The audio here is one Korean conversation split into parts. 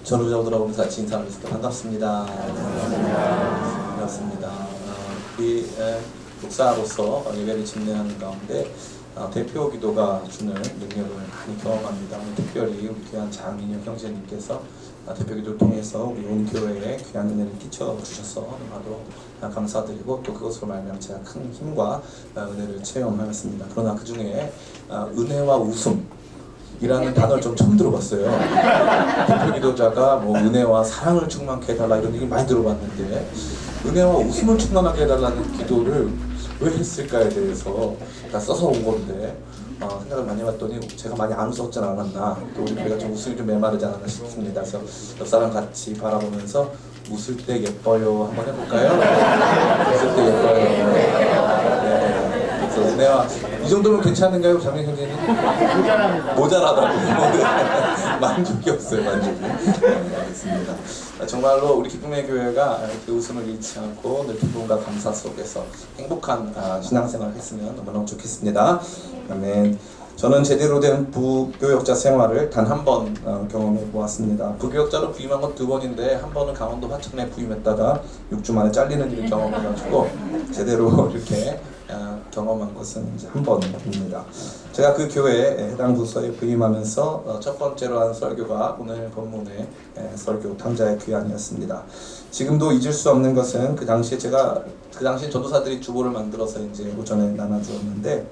전우자고 돌아오면서 같이 인사를 해주셔서 반갑습니다. 반갑습니다. 우리 목사로서 예배를 진행하는 가운데 대표 기도가 주는 능력을 많이 경험합니다. 특별히 우리 귀한 장민혁 형제님께서 대표 기도를 통해서 우리 온 교회에 귀한 은혜를 끼쳐 주셔서 너무나도 감사드리고 또 그것으로 말미암아 제가 큰 힘과 은혜를 체험하였습니다. 그러나 그 중에 은혜와 웃음 이라는 단어를 좀 처음 들어봤어요. 대표 기도자가 뭐 은혜와 사랑을 충만케 해달라 이런 얘기 많이 들어봤는데 은혜와 웃음을 충만하게 해달라는 기도를 왜 했을까에 대해서 다 써서 온 건데 생각을 많이 해봤더니 제가 많이 안 웃었지 않았나, 또 우리 배가 좀 웃음이 좀 메마르지 않았나 싶습니다. 그래서 옆 사람 같이 바라보면서 웃을 때 예뻐요 한번 해볼까요? 웃을 때 예뻐요. 네. 그래서 은혜와 이 정도면 괜찮은가요, 장민 형제님? 모자라다고. 만족이 없어요, 만족이. 알겠습니다. 정말로 우리 기쁨의 교회가 이렇게 웃음을 잃지 않고 늘 기쁨과 감사 속에서 행복한 신앙생활을 했으면 너무너무 좋겠습니다. 아멘. 저는 제대로 된 부교역자 생활을 단 한 번 경험해 보았습니다. 부교역자로 부임한 건 2번인데 한 번은 강원도 화천에 부임했다가 6주 만에 잘리는 일을 경험해가지고 제대로 이렇게 경험한 것은 이제 한 번입니다. 제가 그 교회에 해당 부서에 부임하면서 첫 번째로 한 설교가 오늘 본문의 설교 탕자의 귀환이었습니다. 지금도 잊을 수 없는 것은 그 당시에 전도사들이 주보를 만들어서 이제 오전에 나눠주었는데,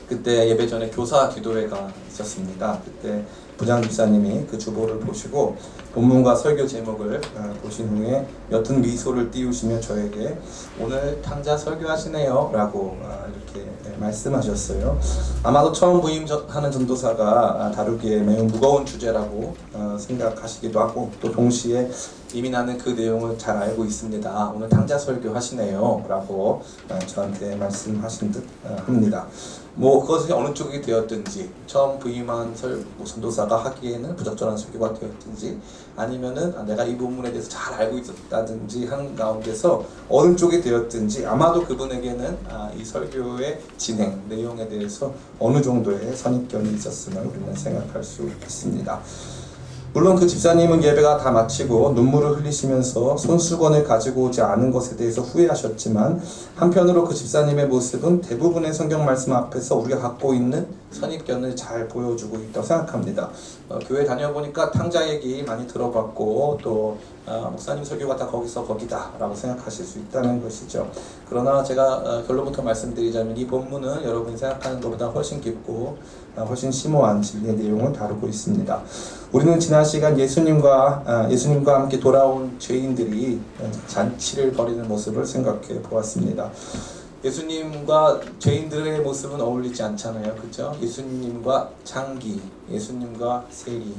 그때 예배 전에 교사 기도회가 있었습니다. 그때 부장 집사님이 그 주보를 보시고 본문과 설교 제목을 보신 후에 옅은 미소를 띄우시며 저에게 오늘 탕자 설교하시네요 라고 이렇게 말씀하셨어요. 아마도 처음 부임하는 전도사가 다루기에 매우 무거운 주제라고 생각하시기도 하고, 또 동시에 이미 나는 그 내용을 잘 알고 있습니다. 오늘 탕자 설교하시네요 라고 저한테 말씀하신 듯 합니다. 뭐 그것이 어느 쪽이 되었든지, 처음 부임한 전도사가 하기에는 부적절한 설교가 되었든지, 아니면은 내가 이 본문에 대해서 잘 알고 있었다든지 한 가운데서 어느 쪽이 되었든지 아마도 그분에게는 이 설교의 진행 내용에 대해서 어느 정도의 선입견이 있었음을 우리는 생각할 수 있습니다. 물론 그 집사님은 예배가 다 마치고 눈물을 흘리시면서 손수건을 가지고 오지 않은 것에 대해서 후회하셨지만, 한편으로 그 집사님의 모습은 대부분의 성경 말씀 앞에서 우리가 갖고 있는 선입견을 잘 보여주고 있다고 생각합니다. 교회 다녀보니까 탕자 얘기 많이 들어봤고, 또 목사님 설교가 다 거기다 라고 생각하실 수 있다는 것이죠. 그러나 제가 결론부터 말씀드리자면 이 본문은 여러분이 생각하는 것보다 훨씬 깊고 훨씬 심오한 진리의 내용을 다루고 있습니다. 우리는 지난 시간 예수님과 함께 돌아온 죄인들이 잔치를 벌이는 모습을 생각해 보았습니다. 예수님과 죄인들의 모습은 어울리지 않잖아요, 그렇죠? 예수님과 장기, 예수님과 세리,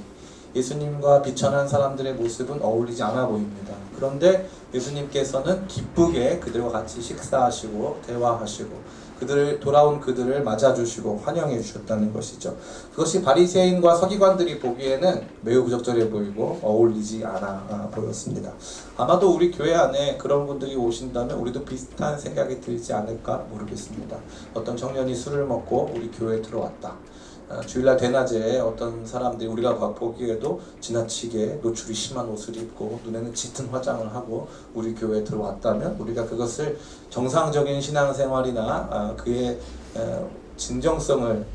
예수님과 비천한 사람들의 모습은 어울리지 않아 보입니다. 그런데 예수님께서는 기쁘게 그들과 같이 식사하시고 대화하시고 돌아온 그들을 맞아주시고 환영해 주셨다는 것이죠. 그것이 바리새인과 서기관들이 보기에는 매우 부적절해 보이고 어울리지 않아 보였습니다. 아마도 우리 교회 안에 그런 분들이 오신다면 우리도 비슷한 생각이 들지 않을까 모르겠습니다. 어떤 청년이 술을 먹고 우리 교회에 들어왔다. 주일날 대낮에 어떤 사람들이 우리가 보기에도 지나치게 노출이 심한 옷을 입고 눈에는 짙은 화장을 하고 우리 교회에 들어왔다면 우리가 그것을 정상적인 신앙생활이나 그의 진정성을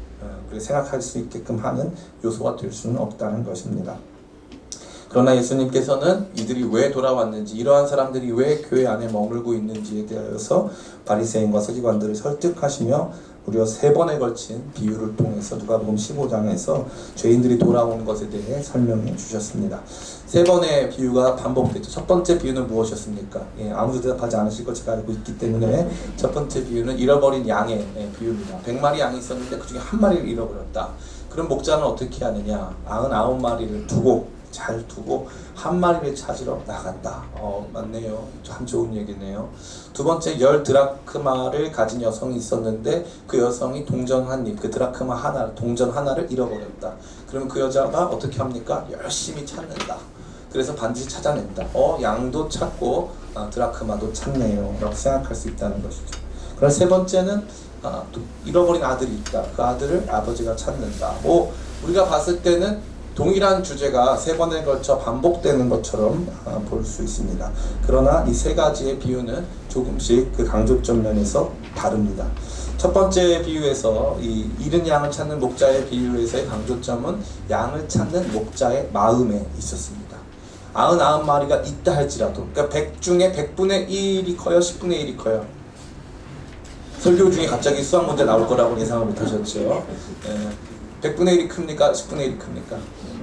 생각할 수 있게끔 하는 요소가 될 수는 없다는 것입니다. 그러나 예수님께서는 이들이 왜 돌아왔는지, 이러한 사람들이 왜 교회 안에 머물고 있는지에 대해서 바리새인과 서기관들을 설득하시며 무려 3번에 걸친 비유를 통해서 누가복음 15장에서 죄인들이 돌아오는 것에 대해 설명해 주셨습니다. 3번의 비유가 반복됐죠. 첫 번째 비유는 무엇이었습니까? 아무도 대답하지 않으실 것 제가 알고 있기 때문에 첫 번째 비유는 잃어버린 양의 비유입니다. 100마리 양이 있었는데 그 중에 한 마리를 잃어버렸다. 그럼 목자는 어떻게 하느냐? 99마리를 잘 두고 한 마리를 찾으러 나간다. 맞네요. 참 좋은 얘기네요. 두 번째, 10드라크마를 가진 여성이 있었는데 그 여성이 동전 한 입, 그 드라크마 동전 하나를 잃어버렸다. 그러면 그 여자가 어떻게 합니까? 열심히 찾는다. 그래서 반드시 찾아낸다. 양도 찾고 드라크마도 찾네요 라고 생각할 수 있다는 것이죠. 그럼 세 번째는 잃어버린 아들이 있다. 그 아들을 아버지가 찾는다. 우리가 봤을 때는 동일한 주제가 세 번에 걸쳐 반복되는 것처럼 볼 수 있습니다. 그러나 이 세 가지의 비유는 조금씩 그 강조점 면에서 다릅니다. 첫 번째 비유에서 이 잃은 양을 찾는 목자의 비유에서의 강조점은 양을 찾는 목자의 마음에 있었습니다. 99마리가 있다 할지라도, 그러니까 100 중에 100분의 1이 커요, 10분의 1이 커요. 설교 중에 갑자기 수학 문제 나올 거라고 예상을 못하셨죠. 100분의 1이 큽니까? 10분의 1이 큽니까?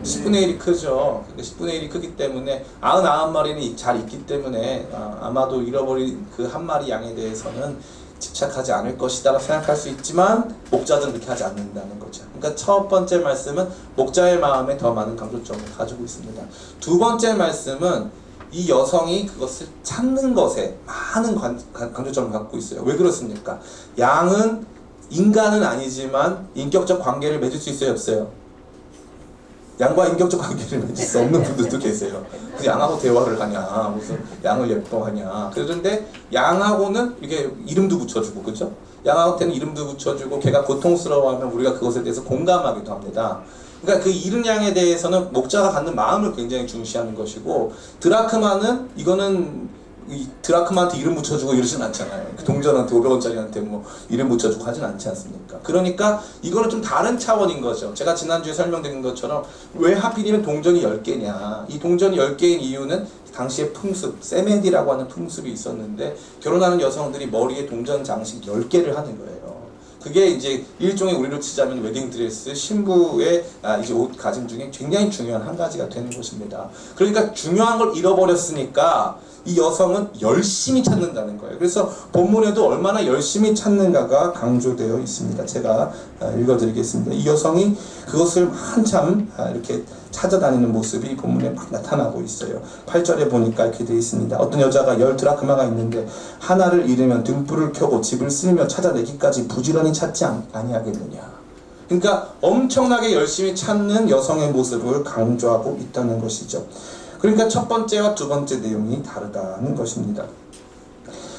10분의 1이 크죠. 10분의 1이 크기 때문에 99마리는 잘 있기 때문에 아마도 잃어버린 그 한 마리 양에 대해서는 집착하지 않을 것이다 라고 생각할 수 있지만 목자들은 그렇게 하지 않는다는 거죠. 그러니까 첫 번째 말씀은 목자의 마음에 더 많은 강조점을 가지고 있습니다. 두 번째 말씀은 이 여성이 그것을 찾는 것에 많은 강조점을 갖고 있어요. 왜 그렇습니까? 양은 인간은 아니지만 인격적 관계를 맺을 수 있어요, 없어요? 양과 인격적 관계를 맺을 수 없는 분들도 계세요. 그래서 양하고 대화를 하냐, 무슨 양을 예뻐하냐. 그런데 양하고는 이게 이름도 붙여주고, 그죠? 양한테는 이름도 붙여주고, 걔가 고통스러워하면 우리가 그것에 대해서 공감하기도 합니다. 그러니까 그 잃은 양에 대해서는 목자가 갖는 마음을 굉장히 중시하는 것이고, 드라크마는 이거는 이 드라크마한테 이름 붙여주고 이러진 않잖아요. 그 동전한테 500원짜리한테 뭐 이름 붙여주고 하진 않지 않습니까? 그러니까 이거는 좀 다른 차원인 거죠. 제가 지난주에 설명드린 것처럼 왜 하필이면 동전이 10개냐. 이 동전이 10개인 이유는 당시에 풍습, 세메디라고 하는 풍습이 있었는데 결혼하는 여성들이 머리에 동전 장식 10개를 하는 거예요. 그게 이제 일종의 우리로 치자면 웨딩드레스, 신부의 이제 옷 가짐 중에 굉장히 중요한 한 가지가 되는 것입니다. 그러니까 중요한 걸 잃어버렸으니까 이 여성은 열심히 찾는다는 거예요. 그래서 본문에도 얼마나 열심히 찾는가가 강조되어 있습니다. 제가 읽어드리겠습니다. 이 여성이 그것을 한참 이렇게 찾아다니는 모습이 본문에 막 나타나고 있어요. 8절에 보니까 이렇게 되어 있습니다. 어떤 여자가 10 드라크마가 있는데 하나를 잃으면 등불을 켜고 집을 쓸며 찾아내기까지 부지런히 찾지 아니하겠느냐. 그러니까 엄청나게 열심히 찾는 여성의 모습을 강조하고 있다는 것이죠. 그러니까 첫 번째와 두 번째 내용이 다르다는 것입니다.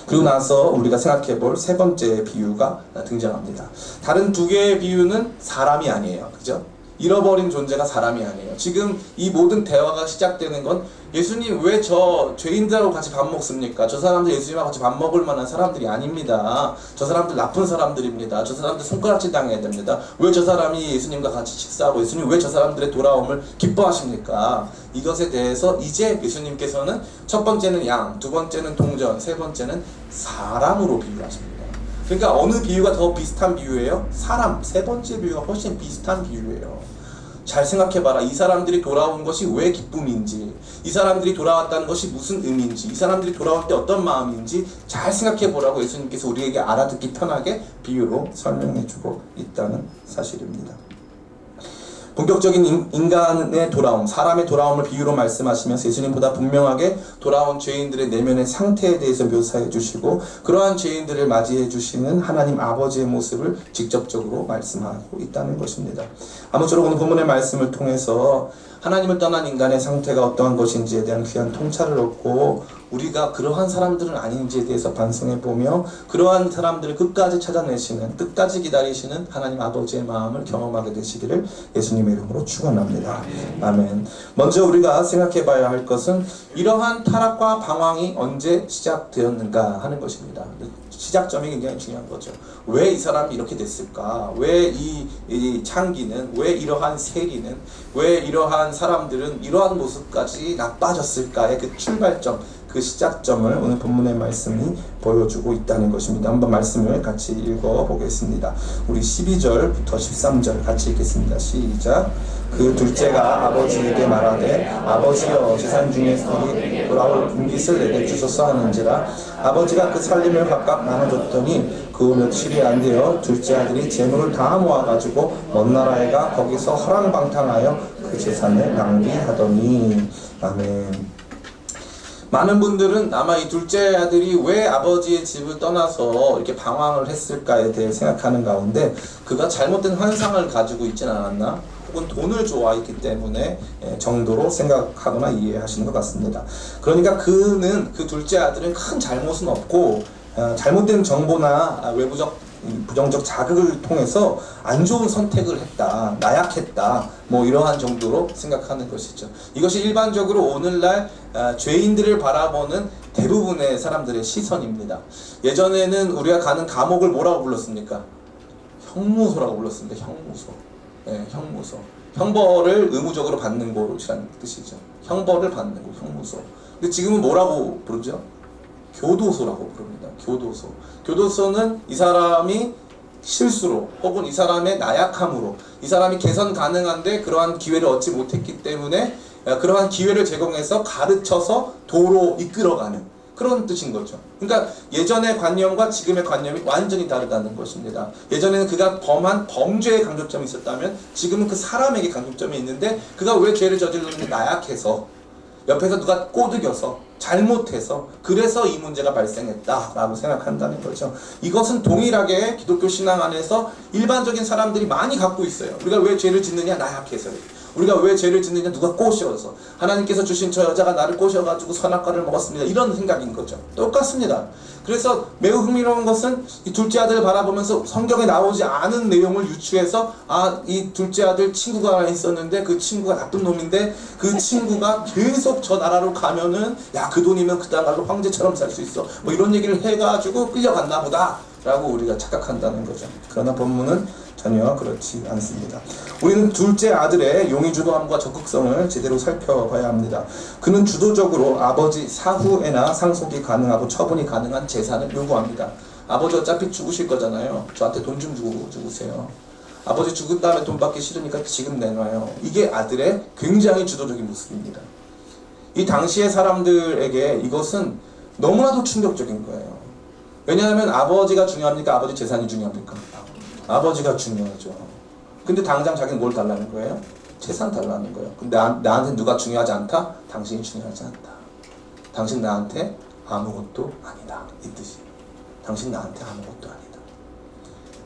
그리고 나서 우리가 생각해 볼 세 번째 비유가 등장합니다. 다른 두 개의 비유는 사람이 아니에요. 그죠? 잃어버린 존재가 사람이 아니에요. 지금 이 모든 대화가 시작되는 건 예수님 왜 저 죄인들하고 같이 밥 먹습니까? 저 사람들 예수님하고 같이 밥 먹을 만한 사람들이 아닙니다. 저 사람들 나쁜 사람들입니다. 저 사람들 손가락질 당해야 됩니다. 왜 저 사람이 예수님과 같이 식사하고 예수님 왜 저 사람들의 돌아옴을 기뻐하십니까? 이것에 대해서 이제 예수님께서는 첫 번째는 양, 두 번째는 동전, 세 번째는 사람으로 비유하십니다. 그러니까 어느 비유가 더 비슷한 비유예요? 사람, 세 번째 비유가 훨씬 비슷한 비유예요. 잘 생각해봐라. 이 사람들이 돌아온 것이 왜 기쁨인지, 이 사람들이 돌아왔다는 것이 무슨 의미인지, 이 사람들이 돌아올 때 어떤 마음인지 잘 생각해보라고 예수님께서 우리에게 알아듣기 편하게 비유로 설명해주고 있다는 사실입니다. 본격적인 인간의 돌아옴, 사람의 돌아옴을 비유로 말씀하시면서 예수님보다 분명하게 돌아온 죄인들의 내면의 상태에 대해서 묘사해 주시고 그러한 죄인들을 맞이해 주시는 하나님 아버지의 모습을 직접적으로 말씀하고 있다는 것입니다. 아무쪼록 오늘 본문의 말씀을 통해서 하나님을 떠난 인간의 상태가 어떠한 것인지에 대한 귀한 통찰을 얻고 우리가 그러한 사람들은 아닌지에 대해서 반성해보며 그러한 사람들을 끝까지 찾아내시는, 끝까지 기다리시는 하나님 아버지의 마음을 경험하게 되시기를 예수님의 이름으로 축원합니다. 아멘. 먼저 우리가 생각해봐야 할 것은 이러한 타락과 방황이 언제 시작되었는가 하는 것입니다. 시작점이 굉장히 중요한 거죠. 왜 이 사람이 이렇게 됐을까? 왜 이 창기는, 왜 이러한 세리는, 왜 이러한 사람들은 이러한 모습까지 나빠졌을까의 그 출발점, 그 시작점을 오늘 본문의 말씀이 보여주고 있다는 것입니다. 한번 말씀을 같이 읽어보겠습니다. 우리 12절부터 13절 같이 읽겠습니다. 시작. 그 둘째가 아버지에게 말하되 아버지여 재산 중에서 돌아올 분깃을 내게 주소서 하는지라 아버지가 그 살림을 각각 나눠줬더니 그 후 며칠이 안 되어 둘째 아들이 재물을 다 모아가지고 먼 나라에 가 거기서 허랑방탕하여 그 재산을 낭비하더니. 아멘. 많은 분들은 아마 이 둘째 아들이 왜 아버지의 집을 떠나서 이렇게 방황을 했을까에 대해 생각하는 가운데 그가 잘못된 환상을 가지고 있진 않았나? 혹은 돈을 좋아했기 때문에 정도로 생각하거나 이해하시는 것 같습니다. 그러니까 그 둘째 아들은 큰 잘못은 없고 잘못된 정보나 외부적 이 부정적 자극을 통해서 안 좋은 선택을 했다, 나약했다, 뭐 이러한 정도로 생각하는 것이죠. 이것이 일반적으로 오늘날 죄인들을 바라보는 대부분의 사람들의 시선입니다. 예전에는 우리가 가는 감옥을 뭐라고 불렀습니까? 형무소라고 불렀습니다. 형무소. 네, 형무소. 형벌을 의무적으로 받는 곳이라는 뜻이죠. 형벌을 받는 곳, 형무소. 근데 지금은 뭐라고 부르죠? 교도소라고 부릅니다. 교도소. 교도소는 이 사람이 실수로 혹은 이 사람의 나약함으로 이 사람이 개선 가능한데 그러한 기회를 얻지 못했기 때문에 그러한 기회를 제공해서 가르쳐서 도로 이끌어가는 그런 뜻인 거죠. 그러니까 예전의 관념과 지금의 관념이 완전히 다르다는 것입니다. 예전에는 그가 범한 범죄의 강조점이 있었다면 지금은 그 사람에게 강조점이 있는데 그가 왜 죄를 저질렀는지 나약해서 옆에서 누가 꼬드겨서 잘못해서 그래서 이 문제가 발생했다라고 생각한다는 거죠. 이것은 동일하게 기독교 신앙 안에서 일반적인 사람들이 많이 갖고 있어요. 우리가 왜 죄를 짓느냐? 나약해서. 우리가 왜 죄를 짓느냐? 누가 꼬셔서. 하나님께서 주신 저 여자가 나를 꼬셔가지고 선악과를 먹었습니다. 이런 생각인 거죠. 똑같습니다. 그래서 매우 흥미로운 것은 이 둘째 아들을 바라보면서 성경에 나오지 않은 내용을 유추해서 이 둘째 아들 친구가 하나 있었는데 그 친구가 나쁜 놈인데 그 친구가 계속 저 나라로 가면은 야, 그 돈이면 그 나라로 황제처럼 살 수 있어. 뭐 이런 얘기를 해가지고 끌려갔나 보다 라고 우리가 착각한다는 거죠. 그러나 본문은 전혀 그렇지 않습니다. 우리는 둘째 아들의 용의주도함과 적극성을 제대로 살펴봐야 합니다. 그는 주도적으로 아버지 사후에나 상속이 가능하고 처분이 가능한 재산을 요구합니다. 아버지 어차피 죽으실 거잖아요. 저한테 돈 좀 주고 죽으세요. 아버지 죽은 다음에 돈 받기 싫으니까 지금 내놔요. 이게 아들의 굉장히 주도적인 모습입니다. 이 당시의 사람들에게 이것은 너무나도 충격적인 거예요. 왜냐하면 아버지가 중요합니까? 아버지 재산이 중요합니까? 아버지가 중요하죠. 근데 당장 자기는 뭘 달라는 거예요? 재산 달라는 거예요. 근데 나한테 누가 중요하지 않다? 당신이 중요하지 않다. 당신 나한테 아무것도 아니다. 이 뜻이. 당신 나한테 아무것도 아니다.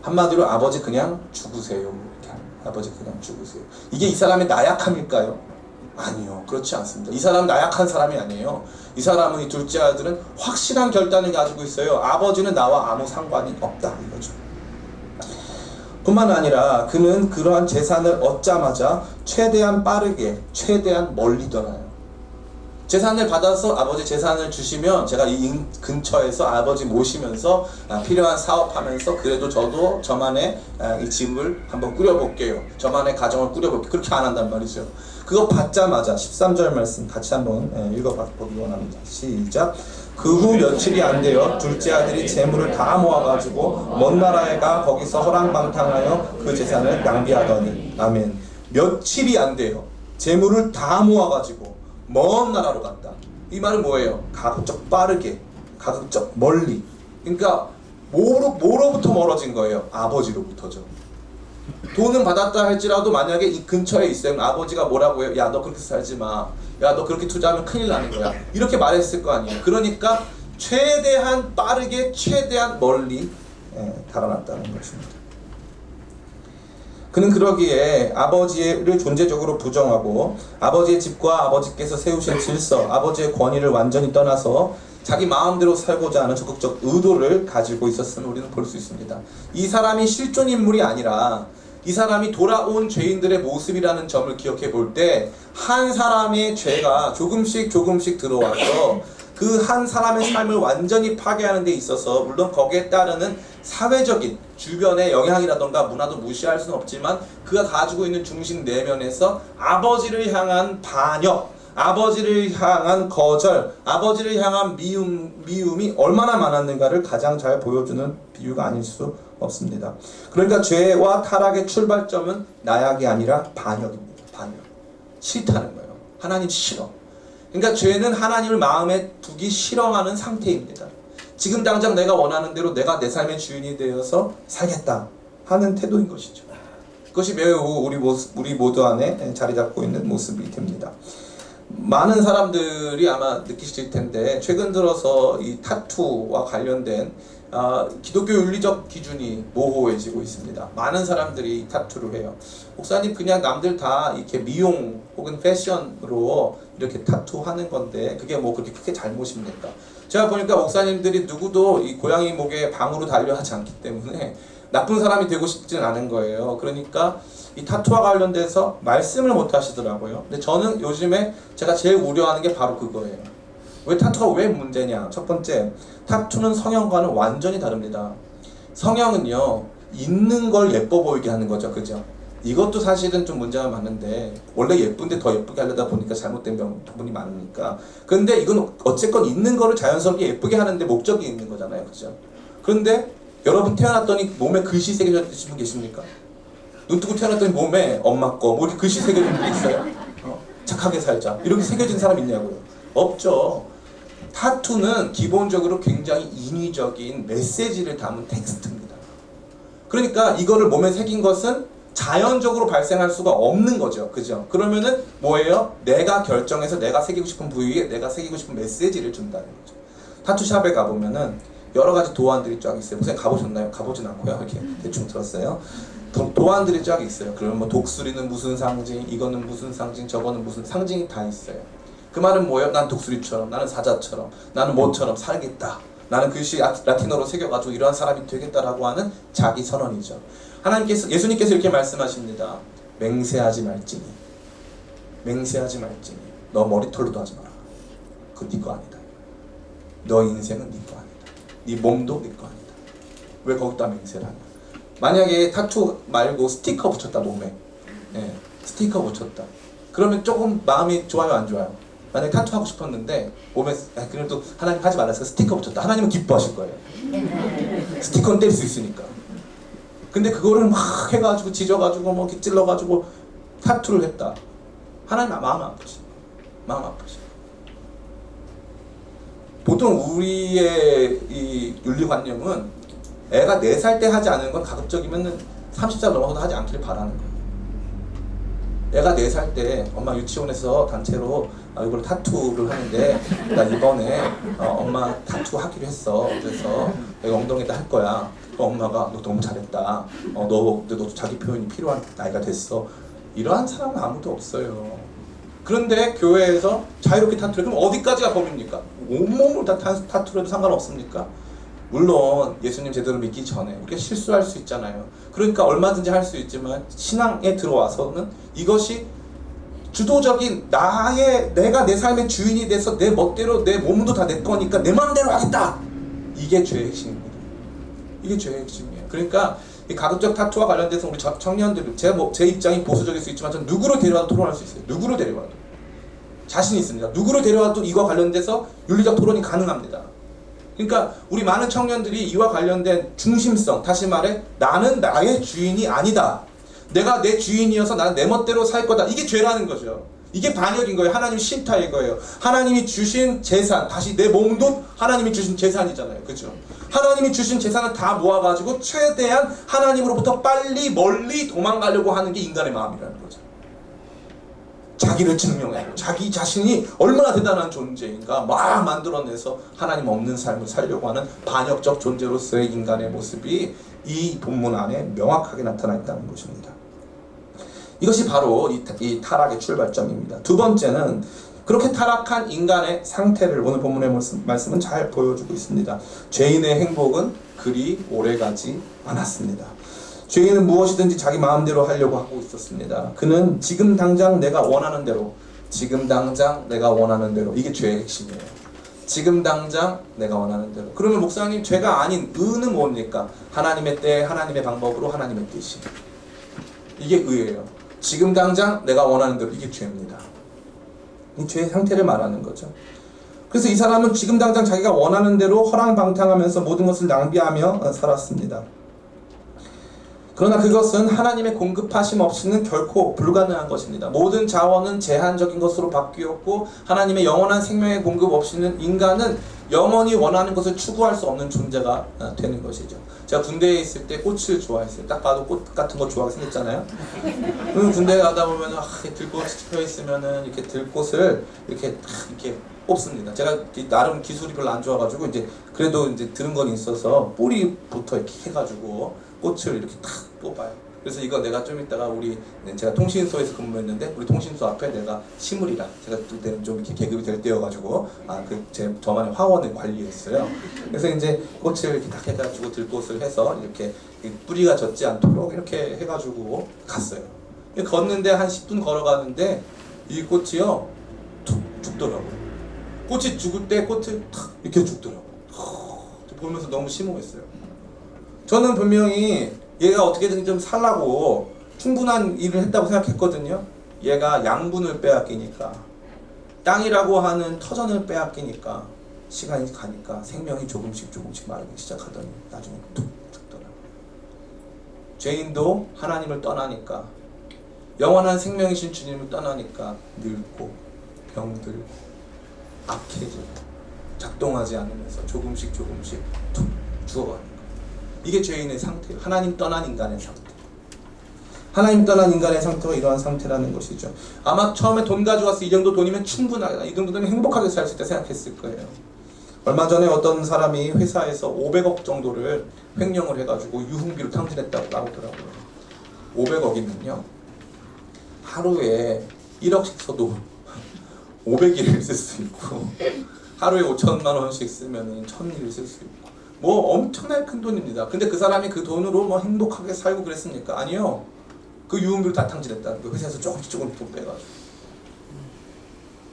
한마디로 아버지 그냥 죽으세요. 아버지 그냥 죽으세요. 이게 이 사람의 나약함일까요? 아니요. 그렇지 않습니다. 이 사람은 나약한 사람이 아니에요. 이 사람은, 이 둘째 아들은 확실한 결단을 가지고 있어요. 아버지는 나와 아무 상관이 없다. 이거죠. 뿐만 아니라 그는 그러한 재산을 얻자마자 최대한 빠르게, 최대한 멀리 떠나요. 재산을 받아서 아버지 재산을 주시면 제가 이 근처에서 아버지 모시면서 필요한 사업하면서 그래도 저도 저만의 이 집을 한번 꾸려볼게요. 저만의 가정을 꾸려볼게요. 그렇게 안 한단 말이죠. 그거 받자마자 13절 말씀 같이 한번 읽어보기 원합니다. 시작. 그 후 며칠이 안 되어 둘째 아들이 재물을 다 모아가지고 먼 나라에 가 거기서 허랑방탕하여 그 재산을 낭비하더니. 아멘. 며칠이 안 돼요. 재물을 다 모아가지고 먼 나라로 갔다. 이 말은 뭐예요? 가급적 빠르게, 가급적 멀리. 그러니까 뭐로부터 멀어진 거예요? 아버지로부터죠. 돈은 받았다 할지라도 만약에 이 근처에 있으면 아버지가 뭐라고 해요? 야, 너 그렇게 살지 마. 야, 너 그렇게 투자하면 큰일 나는 거야. 이렇게 말했을 거 아니에요. 그러니까 최대한 빠르게, 최대한 멀리 달아났다는 것입니다. 그는 그러기에 아버지를 존재적으로 부정하고 아버지의 집과 아버지께서 세우신 질서, 아버지의 권위를 완전히 떠나서 자기 마음대로 살고자 하는 적극적 의도를 가지고 있었음을 우리는 볼 수 있습니다. 이 사람이 실존 인물이 아니라 이 사람이 돌아온 죄인들의 모습이라는 점을 기억해 볼 때 한 사람의 죄가 조금씩 들어와서 그 한 사람의 삶을 완전히 파괴하는 데 있어서 물론 거기에 따르는 사회적인 주변의 영향이라던가 문화도 무시할 수는 없지만 그가 가지고 있는 중심 내면에서 아버지를 향한 반역, 아버지를 향한 거절, 아버지를 향한 미움이 얼마나 많았는가를 가장 잘 보여주는 비유가 아닐 수 없습니다. 그러니까 죄와 타락의 출발점은 나약이 아니라 반역입니다. 반역. 싫다는 거예요. 하나님 싫어. 그러니까 죄는 하나님을 마음에 두기 싫어하는 상태입니다. 지금 당장 내가 원하는 대로 내가 내 삶의 주인이 되어서 살겠다 하는 태도인 것이죠. 그것이 매우 우리 모두 안에 자리 잡고 있는 모습이 됩니다. 많은 사람들이 아마 느끼실 텐데 최근 들어서 이 타투와 관련된 기독교 윤리적 기준이 모호해지고 있습니다. 많은 사람들이 타투를 해요. 목사님, 그냥 남들 다 이렇게 미용 혹은 패션으로 이렇게 타투하는 건데 그게 뭐 그렇게 크게 잘못입니까? 제가 보니까 목사님들이 누구도 이 고양이 목에 방으로 달려하지 않기 때문에 나쁜 사람이 되고 싶지는 않은 거예요. 그러니까 이 타투와 관련돼서 말씀을 못 하시더라고요. 근데 저는 요즘에 제가 제일 우려하는 게 바로 그거예요. 왜 타투가 왜 문제냐? 첫 번째, 타투는 성형과는 완전히 다릅니다. 성형은요, 있는 걸 예뻐 보이게 하는 거죠. 그죠? 이것도 사실은 좀 문제가 많은데, 원래 예쁜데 더 예쁘게 하려다 보니까 잘못된 부분이 많으니까. 근데 이건 어쨌건 있는 거를 자연스럽게 예쁘게 하는데 목적이 있는 거잖아요. 그죠? 그런데 여러분 태어났더니 몸에 글씨 새겨진 분 계십니까? 눈 뜨고 태어났더니 몸에 엄마 거 뭐 이렇게 글씨 새겨진 분 있어요? 착하게 살자 이렇게 새겨진 사람 있냐고요? 없죠. 타투는 기본적으로 굉장히 인위적인 메시지를 담은 텍스트입니다. 그러니까 이거를 몸에 새긴 것은 자연적으로 발생할 수가 없는 거죠. 그죠? 그러면은 뭐예요? 내가 결정해서 내가 새기고 싶은 부위에 내가 새기고 싶은 메시지를 준다는 거죠. 타투샵에 가보면은 여러 가지 도안들이 쫙 있어요. 목사님 가보셨나요? 가보진 않고요. 이렇게 대충 들었어요. 도안들이 쫙 있어요. 그러면 뭐 독수리는 무슨 상징, 이거는 무슨 상징, 저거는 무슨 상징이 다 있어요. 그 말은 뭐예요? 난 독수리처럼, 나는 사자처럼, 나는 뭐처럼 살겠다. 나는 글씨 라틴어로 새겨가지고 이러한 사람이 되겠다라고 하는 자기 선언이죠. 하나님께서, 예수님께서 이렇게 말씀하십니다. 맹세하지 말지니, 맹세하지 말지니, 너 머리털로도 하지 마라. 그거 네 거 아니다. 너 인생은 네 거 아니다. 네 몸도 네 거 아니다. 왜 거기다 맹세를 하냐? 만약에 타투 말고 스티커 붙였다 몸에, 예, 스티커 붙였다. 그러면 조금 마음이 좋아요, 안 좋아요? 만약에 타투 하고 싶었는데 몸에 그래도 하나님 하지 말았어요. 스티커 붙였다. 하나님은 기뻐하실 거예요. 스티커는 뗄 수 있으니까. 근데 그거를 막 해가지고 지져가지고 뭐 이렇게 찔러가지고 타투를 했다. 하나님 마음 아프지. 마음 아프지. 보통 우리의 이 윤리관념은 애가 4살 때 하지 않은 건 가급적이면 30살 넘어서도 하지 않기를 바라는 거예요. 애가 4살 때 엄마 유치원에서 단체로 이걸 타투를 하는데 나 이번에 엄마 타투 하기로 했어. 그래서 내가 엉덩이에다 할 거야. 엄마가 너 너무 잘했다. 너도 자기 표현이 필요한 나이가 됐어. 이러한 사람은 아무도 없어요. 그런데 교회에서 자유롭게 타투를, 그럼 어디까지가 범입니까? 온몸을 다 타투를 해도 상관없습니까? 물론 예수님 제대로 믿기 전에 우리가 실수할 수 있잖아요. 그러니까 얼마든지 할 수 있지만 신앙에 들어와서는 이것이 주도적인 내가 내 삶의 주인이 돼서 내 멋대로 내 몸도 다 내 거니까 내 마음대로 하겠다. 이게 죄의 핵심입니다. 이게 죄의 핵심이에요. 그러니까 이 가급적 타투와 관련돼서 우리 청년들, 제 입장이 보수적일 수 있지만 저는 누구를 데려와도 토론할 수 있어요. 누구를 데려와도 자신이 있습니다. 누구를 데려와도 이와 관련돼서 윤리적 토론이 가능합니다. 그러니까 우리 많은 청년들이 이와 관련된 중심성, 다시 말해 나는 나의 주인이 아니다. 내가 내 주인이어서 나는 내 멋대로 살 거다. 이게 죄라는 거죠. 이게 반역인 거예요. 하나님 싫다인 거예요. 하나님이 주신 재산, 다시 내 몸도 하나님이 주신 재산이잖아요. 그죠? 하나님이 주신 재산을 다 모아가지고 최대한 하나님으로부터 빨리 멀리 도망가려고 하는 게 인간의 마음이라는 거죠. 자기를 증명하고 자기 자신이 얼마나 대단한 존재인가 막 만들어내서 하나님 없는 삶을 살려고 하는 반역적 존재로서의 인간의 모습이 이 본문 안에 명확하게 나타나 있다는 것입니다. 이것이 바로 이 타락의 출발점입니다. 두 번째는 그렇게 타락한 인간의 상태를 오늘 본문의 말씀은 잘 보여주고 있습니다. 죄인의 행복은 그리 오래가지 않았습니다. 죄인은 무엇이든지 자기 마음대로 하려고 하고 있었습니다. 그는 지금 당장 내가 원하는 대로, 지금 당장 내가 원하는 대로, 이게 죄의 핵심이에요. 지금 당장 내가 원하는 대로. 그러면 목사님, 죄가 아닌 의는 뭡니까? 하나님의 때, 하나님의 방법으로, 하나님의 뜻이. 이게 의예요. 지금 당장 내가 원하는 대로, 이게 죄입니다. 이 죄의 상태를 말하는 거죠. 그래서 이 사람은 지금 당장 자기가 원하는 대로 허랑방탕하면서 모든 것을 낭비하며 살았습니다. 그러나 그것은 하나님의 공급하심 없이는 결코 불가능한 것입니다. 모든 자원은 제한적인 것으로 바뀌었고 하나님의 영원한 생명의 공급 없이는 인간은 영원히 원하는 것을 추구할 수 없는 존재가 되는 것이죠. 제가 군대에 있을 때 꽃을 좋아했어요. 딱 봐도 꽃 같은 거 좋아하게 생겼잖아요. 군대에 가다 보면 들꽃이 펴 있으면은 이렇게 들꽃을 이렇게 뽑습니다. 제가 나름 기술이 별로 안 좋아가지고 그래도 들은 건 있어서 뿌리부터 이렇게 해가지고 꽃을 이렇게 탁 뽑아요. 그래서 이거 내가 좀 이따가 제가 통신소에서 근무했는데 우리 통신소 앞에 내가 식물이랑 제가 그때는 좀 이렇게 계급이 될 때여가지고 저만의 화원을 관리했어요. 그래서 이제 꽃을 이렇게 딱 해가지고 들꽃을 해서 이렇게 뿌리가 젖지 않도록 이렇게 해가지고 갔어요. 걷는데 한 10분 걸어가는데 이 꽃이요 툭 죽더라고요. 꽃이 죽을 때 꽃을 탁 이렇게 죽더라고요. 보면서 너무 심오했어요. 저는 분명히 얘가 어떻게든 좀 살라고 충분한 일을 했다고 생각했거든요. 얘가 양분을 빼앗기니까, 땅이라고 하는 터전을 빼앗기니까 시간이 가니까 생명이 조금씩 마르기 시작하더니 나중에 툭 죽더라고요. 죄인도 하나님을 떠나니까, 영원한 생명이신 주님을 떠나니까 늙고 병들고 악해지고 작동하지 않으면서 조금씩 툭 죽어가는 거예요. 이게 죄인의 상태예요. 하나님 떠난 인간의 상태. 하나님 떠난 인간의 상태가 이러한 상태라는 것이죠. 아마 처음에 돈 가져와서 이 정도 돈이면 충분하다, 이 정도 돈이면 행복하게 살 수 있다 생각했을 거예요. 얼마 전에 어떤 사람이 회사에서 500억 정도를 횡령을 해가지고 유흥비로 탕진했다고 나오더라고요. 500억이면요 하루에 1억씩 써도 500일을 쓸 수 있고, 하루에 5천만 원씩 쓰면 1000일을 쓸 수 있고, 뭐 엄청나게 큰 돈입니다. 근데 그 사람이 그 돈으로 뭐 행복하게 살고 그랬습니까? 아니요. 그 유흥비를 다 탕진했다는 거예요. 회사에서 조금씩 돈 빼가지고.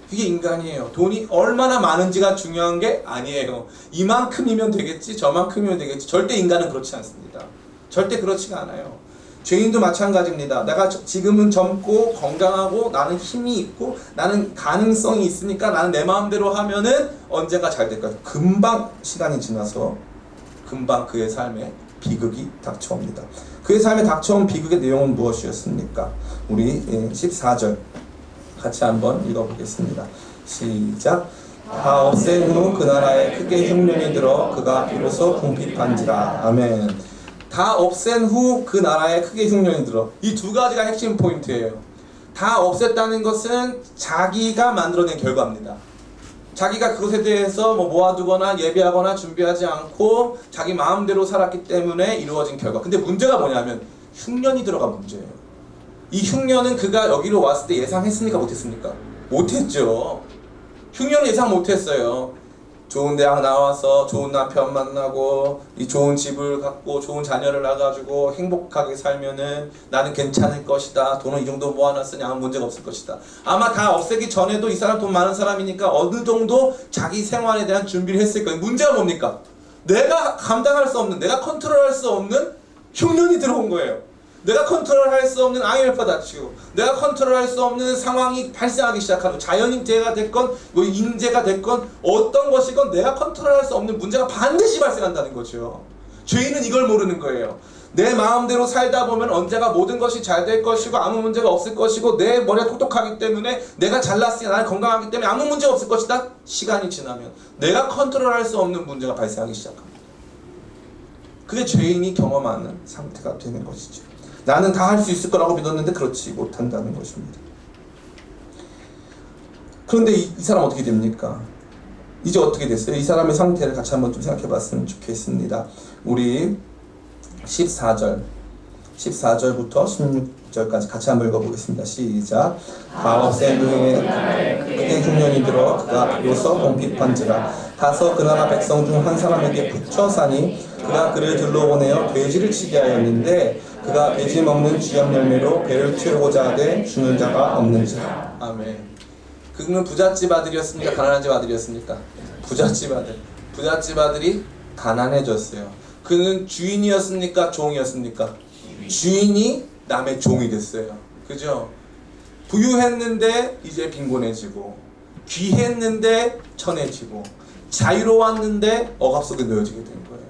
이게 인간이에요. 돈이 얼마나 많은지가 중요한 게 아니에요. 이만큼이면 되겠지, 저만큼이면 되겠지. 절대 인간은 그렇지 않습니다. 절대 그렇지가 않아요. 죄인도 마찬가지입니다. 내가 지금은 젊고 건강하고 나는 힘이 있고 나는 가능성이 있으니까 나는 내 마음대로 하면은 언젠가 잘 될 거야. 금방 시간이 지나서 금방 그의 삶에 비극이 닥쳐옵니다. 그의 삶에 닥쳐온 비극의 내용은 무엇이었습니까? 우리 14절 같이 한번 읽어보겠습니다. 시작. 다 없앤 후 그 나라에 크게 흉년이 들어 그가 비로소 궁핍한지라. 아멘. 다 없앤 후 그 나라에 크게 흉년이 들어. 이 두 가지가 핵심 포인트예요. 다 없앴다는 것은 자기가 만들어낸 결과입니다. 자기가 그것에 대해서 모아두거나 예비하거나 준비하지 않고 자기 마음대로 살았기 때문에 이루어진 결과. 근데 문제가 뭐냐면 흉년이 들어가 문제예요. 이 흉년은 그가 여기로 왔을 때 예상했습니까? 못했습니까? 못했죠. 흉년을 예상 못했어요. 좋은 대학 나와서 좋은 남편 만나고 이 좋은 집을 갖고 좋은 자녀를 낳아가지고 행복하게 살면은 나는 괜찮을 것이다. 돈은 이 정도 모아놨으니 아무 문제가 없을 것이다. 아마 다 없애기 전에도 이 사람 돈 많은 사람이니까 어느 정도 자기 생활에 대한 준비를 했을 거예요. 문제가 뭡니까? 내가 감당할 수 없는, 내가 컨트롤할 수 없는 흉년이 들어온 거예요. 내가 컨트롤할 수 없는 IMF가 닥치고, 내가 컨트롤할 수 없는 상황이 발생하기 시작하고, 자연재해가 됐건 인재가 됐건 어떤 것이건 내가 컨트롤할 수 없는 문제가 반드시 발생한다는 거죠. 죄인은 이걸 모르는 거예요. 내 마음대로 살다 보면 언제가 모든 것이 잘 될 것이고 아무 문제가 없을 것이고, 내 머리가 똑똑하기 때문에 내가 잘났으니 나는 건강하기 때문에 아무 문제가 없을 것이다. 시간이 지나면 내가 컨트롤할 수 없는 문제가 발생하기 시작합니다. 그게 죄인이 경험하는 상태가 되는 것이죠. 나는 다 할 수 있을 거라고 믿었는데 그렇지 못한다는 것입니다. 그런데 이 사람 어떻게 됩니까? 이제 어떻게 됐어요? 이 사람의 상태를 같이 한번 좀 생각해 봤으면 좋겠습니다. 우리 14절부터 16절까지 같이 한번 읽어보겠습니다. 시작. 다 없앤 후에 크게 흉년이 들어 그가 비로소 궁핍한지라. 다서 그 나라 백성 중 한 사람에게 붙여 사니 그가 그를 들러보내어 돼지를 치게 하였는데 그가 돼지 먹는 쥐염 열매로 배를 채우고자 하되 주는 자가 없는지라. 아멘. 그는 부잣집 아들이었습니까? 가난한 집 아들이었습니까? 부잣집 아들. 부잣집 아들이 가난해졌어요. 그는 주인이었습니까? 종이었습니까? 주인이 남의 종이 됐어요. 그죠? 부유했는데 이제 빈곤해지고, 귀했는데 천해지고, 자유로웠는데 억압 속에 놓여지게 된 거예요.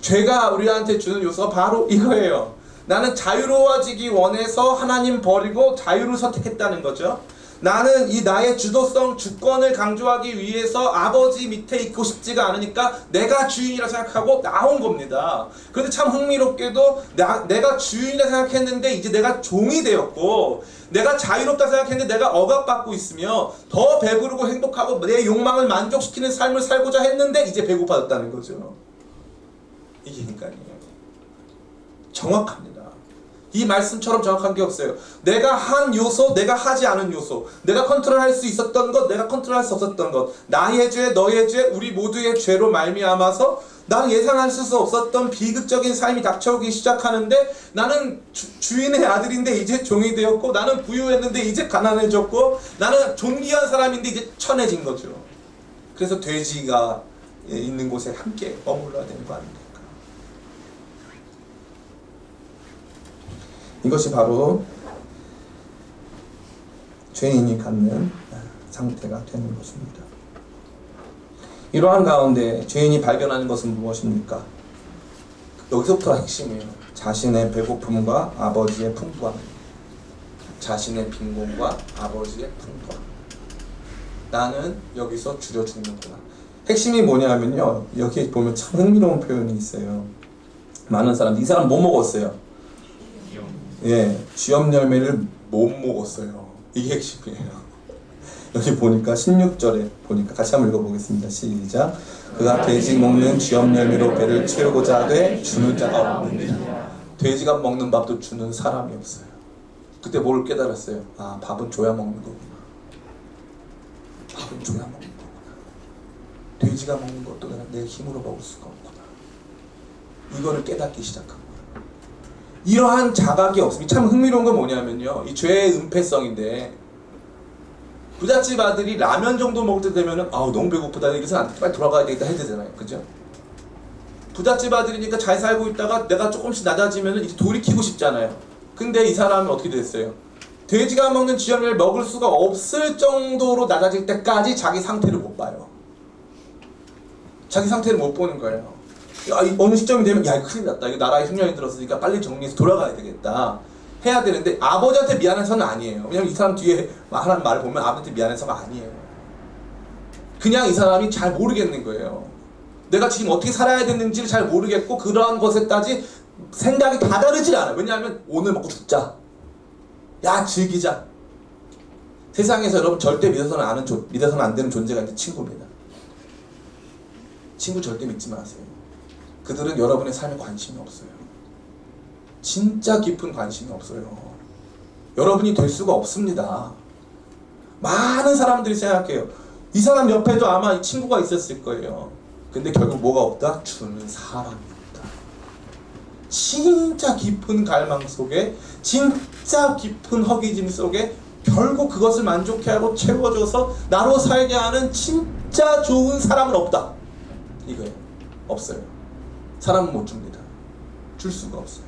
죄가 우리한테 주는 요소가 바로 이거예요. 나는 자유로워지기 원해서 하나님 버리고 자유를 선택했다는 거죠. 나는 이 나의 주도성, 주권을 강조하기 위해서 아버지 밑에 있고 싶지가 않으니까 내가 주인이라 생각하고 나온 겁니다. 그런데 참 흥미롭게도 내가 주인이라 생각했는데 이제 내가 종이 되었고, 내가 자유롭다 생각했는데 내가 억압받고 있으며 더 배부르고 행복하고 내 욕망을 만족시키는 삶을 살고자 했는데 이제 배고파졌다는 거죠. 이게 인간이에요. 정확합니다. 이 말씀처럼 정확한 게 없어요. 내가 한 요소, 내가 하지 않은 요소, 내가 컨트롤할 수 있었던 것, 내가 컨트롤할 수 없었던 것, 나의 죄, 너의 죄, 우리 모두의 죄로 말미암아서 나는 예상할 수 없었던 비극적인 삶이 닥쳐오기 시작하는데, 나는 주인의 아들인데 이제 종이 되었고, 나는 부유했는데 이제 가난해졌고, 나는 존귀한 사람인데 이제 천해진 거죠. 그래서 돼지가 있는 곳에 함께 머물러야 되는 거 아닙니까? 이것이 바로 죄인이 갖는 상태가 되는 것입니다. 이러한 가운데 죄인이 발견하는 것은 무엇입니까? 여기서부터 핵심이에요. 자신의 배고픔과 아버지의 풍부함, 자신의 빈곤과 아버지의 풍부함. 나는 여기서 줄여 죽는구나. 핵심이 뭐냐면요, 여기 보면 참 흥미로운 표현이 있어요. 많은 사람들, 이 사람 뭐 먹었어요? 쥐엄 열매를 못 먹었어요. 이게 핵심이에요. 여기 보니까 16절에 보니까 같이 한번 읽어보겠습니다. 시작. 그가 돼지 먹는 쥐엄 열매로 배를 채우고자 하되 주는 자가 없느니라. 돼지가 먹는 밥도 주는 사람이 없어요. 그때 뭘 깨달았어요? 아, 밥은 줘야 먹는 거구나. 밥은 줘야 먹는 거구나. 돼지가 먹는 것도 내 힘으로 먹을 수가 없구나. 이거를 깨닫기 시작한 거예요. 이러한 자각이 없습니다. 참 흥미로운 건 뭐냐면요, 이 죄의 은폐성인데, 부잣집 아들이 라면 정도 먹을 때 되면은 아우 너무 배고프다, 이래서 안 돼, 빨리 돌아가야 되겠다 해야 되잖아요. 그죠? 부잣집 아들이니까 잘 살고 있다가 내가 조금씩 낮아지면은 이제 돌이키고 싶잖아요. 근데 이 사람은 어떻게 됐어요? 돼지가 먹는 쥐엄을 먹을 수가 없을 정도로 낮아질 때까지 자기 상태를 못 봐요. 자기 상태를 못 보는 거예요. 야, 어느 시점이 되면 야, 이거 큰일 났다, 이거 나라에 흉년이 들었으니까 빨리 정리해서 돌아가야 되겠다 해야 되는데, 아버지한테 미안해서는 아니에요. 왜냐면 이 사람 뒤에 하는 말을 보면 아버지한테 미안해서가 아니에요. 그냥 이 사람이 잘 모르겠는 거예요. 내가 지금 어떻게 살아야 되는지를 잘 모르겠고, 그러한 것에까지 생각이 다 다르질 않아요. 왜냐하면 오늘 먹고 죽자, 야 즐기자. 세상에서 여러분 절대 믿어서는 안 되는 존재가 있는 친구입니다. 친구 절대 믿지 마세요. 그들은 여러분의 삶에 관심이 없어요. 진짜 깊은 관심이 없어요. 여러분이 될 수가 없습니다. 많은 사람들이 생각해요. 이 사람 옆에도 아마 친구가 있었을 거예요. 근데 결국 뭐가 없다? 주는 사람이 없다. 진짜 깊은 갈망 속에, 진짜 깊은 허기짐 속에 결국 그것을 만족해 하고 채워줘서 나로 살게 하는 진짜 좋은 사람은 없다. 이거예요. 없어요. 사람은 못 줍니다. 줄 수가 없어요.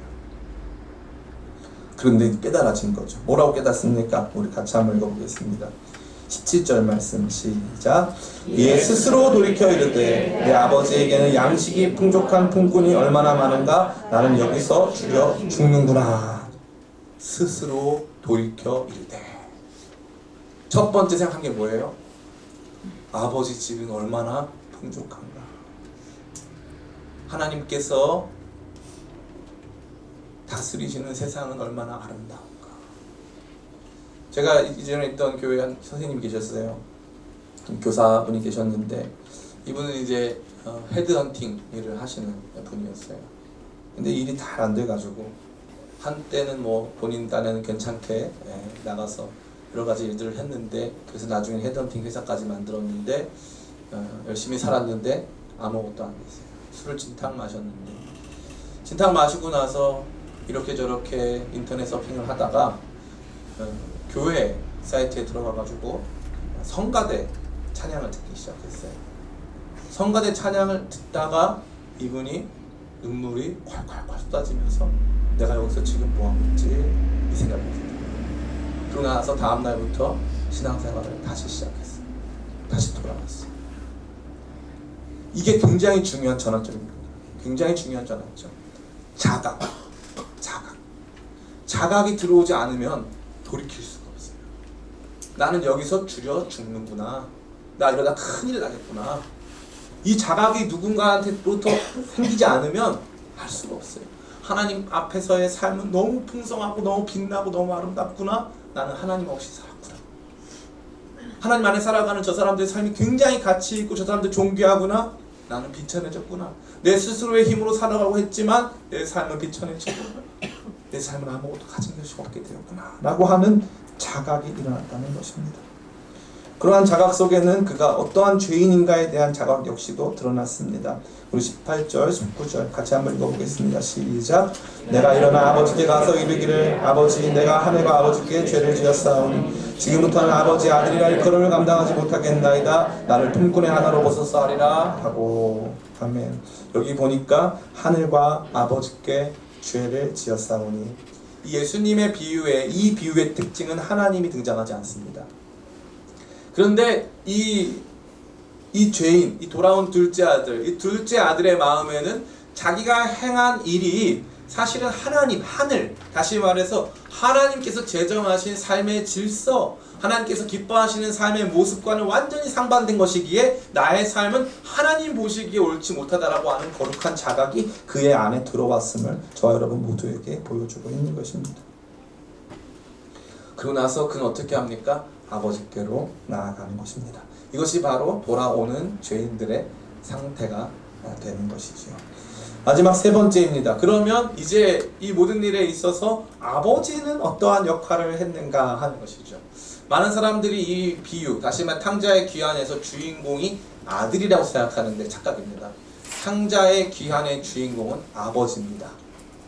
그런데 깨달아진 거죠. 뭐라고 깨닫습니까? 우리 같이 한번 읽어보겠습니다. 17절 말씀 시작. 이에 스스로 돌이켜 이르되 내 아버지에게는 양식이 풍족한 품꾼이 얼마나 많은가, 나는 여기서 줄여 죽는구나. 스스로 돌이켜 이르되, 첫 번째 생각한 게 뭐예요? 아버지 집은 얼마나 풍족한가. 하나님께서 다스리시는 세상은 얼마나 아름다운가. 제가 이전에 있던 교회에 한 선생님이 계셨어요. 교사분이 계셨는데, 이분은 이제 헤드헌팅 일을 하시는 분이었어요. 근데 일이 잘 안 돼가지고 한때는 뭐 본인 딴에는 괜찮게 나가서 여러 가지 일들을 했는데, 그래서 나중에 헤드헌팅 회사까지 만들었는데, 열심히 살았는데 아무것도 안 됐어요. 술을 진탕 마셨는데, 진탕 마시고 나서 이렇게 저렇게 인터넷 서핑을 하다가 교회 사이트에 들어가가지고 성가대 찬양을 듣기 시작했어요. 성가대 찬양을 듣다가 이분이 눈물이 콸콸콸 쏟아지면서 내가 여기서 지금 뭐하고 있지? 이 생각이 들어요. 그러고 나서 다음날부터 신앙생활을 다시 시작했어요. 다시 돌아왔어요. 이게 굉장히 중요한 전환점입니다. 굉장히 중요한 전환점. 자각이 들어오지 않으면 돌이킬 수가 없어요. 나는 여기서 줄여 죽는구나. 나 이러다 큰일 나겠구나. 이 자각이 누군가한테부터 생기지 않으면 할 수가 없어요. 하나님 앞에서의 삶은 너무 풍성하고 너무 빛나고 너무 아름답구나. 나는 하나님 없이 살았구나. 하나님 안에 살아가는 저 사람들의 삶이 굉장히 가치 있고 저 사람들 존귀하구나. 나는 비천해졌구나. 내 스스로의 힘으로 살아가고 했지만 내 삶은 비천해지고 내 삶은 아무것도 가진 것이 없게 되었구나 라고 하는 자각이 일어났다는 것입니다. 그러한 자각 속에는 그가 어떠한 죄인인가에 대한 자각 역시도 드러났습니다. 우리 18절, 19절 같이 한번 읽어보겠습니다. 시작. 내가 일어나 아버지께 가서 이르기를 아버지 내가 하늘과 아버지께 죄를 지었사오니 지금부터는 아버지 아들이라 일컬음을 감당하지 못하겠나이다. 나를 품꾼의 하나로 보소서 하리라 하고. 아멘. 여기 보니까 하늘과 아버지께 죄를 지었사오니, 이 예수님의 비유에, 이 비유의 특징은 하나님이 등장하지 않습니다. 그런데 이 죄인, 이 돌아온 둘째 아들, 이 둘째 아들의 마음에는 자기가 행한 일이 사실은 하나님, 하늘, 다시 말해서 하나님께서 제정하신 삶의 질서, 하나님께서 기뻐하시는 삶의 모습과는 완전히 상반된 것이기에 나의 삶은 하나님 보시기에 옳지 못하다라고 하는 거룩한 자각이 그의 안에 들어왔음을 저와 여러분 모두에게 보여주고 있는 것입니다. 그러고 나서 그는 어떻게 합니까? 아버지께로 나아가는 것입니다. 이것이 바로 돌아오는 죄인들의 상태가 되는 것이죠. 마지막 세 번째입니다. 그러면 이제 이 모든 일에 있어서 아버지는 어떠한 역할을 했는가 하는 것이죠. 많은 사람들이 이 비유, 다시 말해 탕자의 귀환에서 주인공이 아들이라고 생각하는데 착각입니다. 탕자의 귀환의 주인공은 아버지입니다.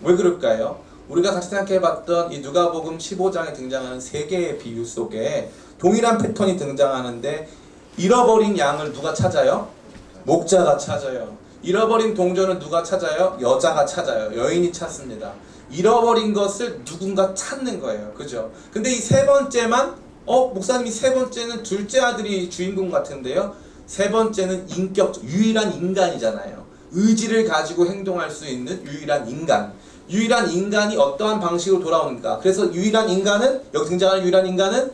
왜 그럴까요? 우리가 같이 생각해봤던 이 누가복음 15장에 등장하는 세 개의 비유 속에 동일한 패턴이 등장하는데, 잃어버린 양을 누가 찾아요? 목자가 찾아요. 잃어버린 동전을 누가 찾아요? 여자가 찾아요. 여인이 찾습니다. 잃어버린 것을 누군가 찾는 거예요. 그죠? 근데 이 세 번째만, 목사님이 세 번째는 둘째 아들이 주인공 같은데요. 세 번째는 인격적, 유일한 인간이잖아요. 의지를 가지고 행동할 수 있는 유일한 인간. 유일한 인간이 어떠한 방식으로 돌아오는가. 그래서 유일한 인간은, 여기 등장하는 유일한 인간은